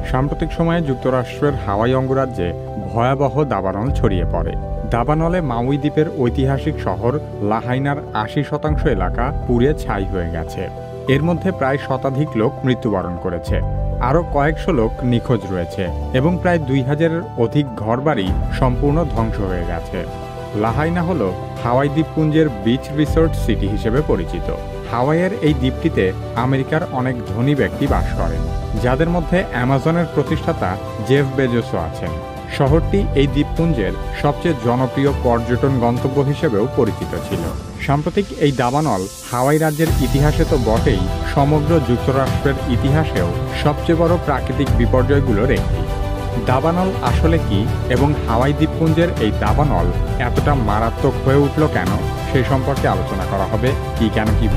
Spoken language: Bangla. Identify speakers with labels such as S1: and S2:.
S1: সাম্প্রতিক সময়ে যুক্তরাষ্ট্রের হাওয়াই অঙ্গরাজ্যে ভয়াবহ দাবানল ছড়িয়ে পড়ে। দাবানলে মাউই দ্বীপের ঐতিহাসিক শহর লাহাইনার ৮০% এলাকা পুড়ে ছাই হয়ে গেছে। এর মধ্যে প্রায় শতাধিক লোক মৃত্যুবরণ করেছে, আরও কয়েকশো লোক নিখোঁজ রয়েছে এবং প্রায় ২,০০০-এর অধিক ঘরবাড়ি সম্পূর্ণ ধ্বংস হয়ে গেছে। লাহাইনা হল হাওয়াই দ্বীপপুঞ্জের বিচ রিসোর্ট সিটি হিসেবে পরিচিত। হাওয়াইয়ের এই দ্বীপটিতে আমেরিকার অনেক ধনী ব্যক্তি বাস করেন, যাদের মধ্যে অ্যামাজনের প্রতিষ্ঠাতা জেফ বেজোসও আছেন। শহরটি এই দ্বীপপুঞ্জের সবচেয়ে জনপ্রিয় পর্যটন গন্তব্য হিসেবেও পরিচিত ছিল। সাম্প্রতিক এই দাবানল হাওয়াই রাজ্যের ইতিহাসে তো বটেই, সমগ্র যুক্তরাষ্ট্রের ইতিহাসেও সবচেয়ে বড় প্রাকৃতিক বিপর্যয়গুলোর একটি। দাবানল আসলে কি এবং হাওয়াই দ্বীপপুঞ্জের এই দাবানল এতটা মারাত্মক হয়ে উঠল কেন, সেই সম্পর্কে আলোচনা করা হবে কি কেন কি।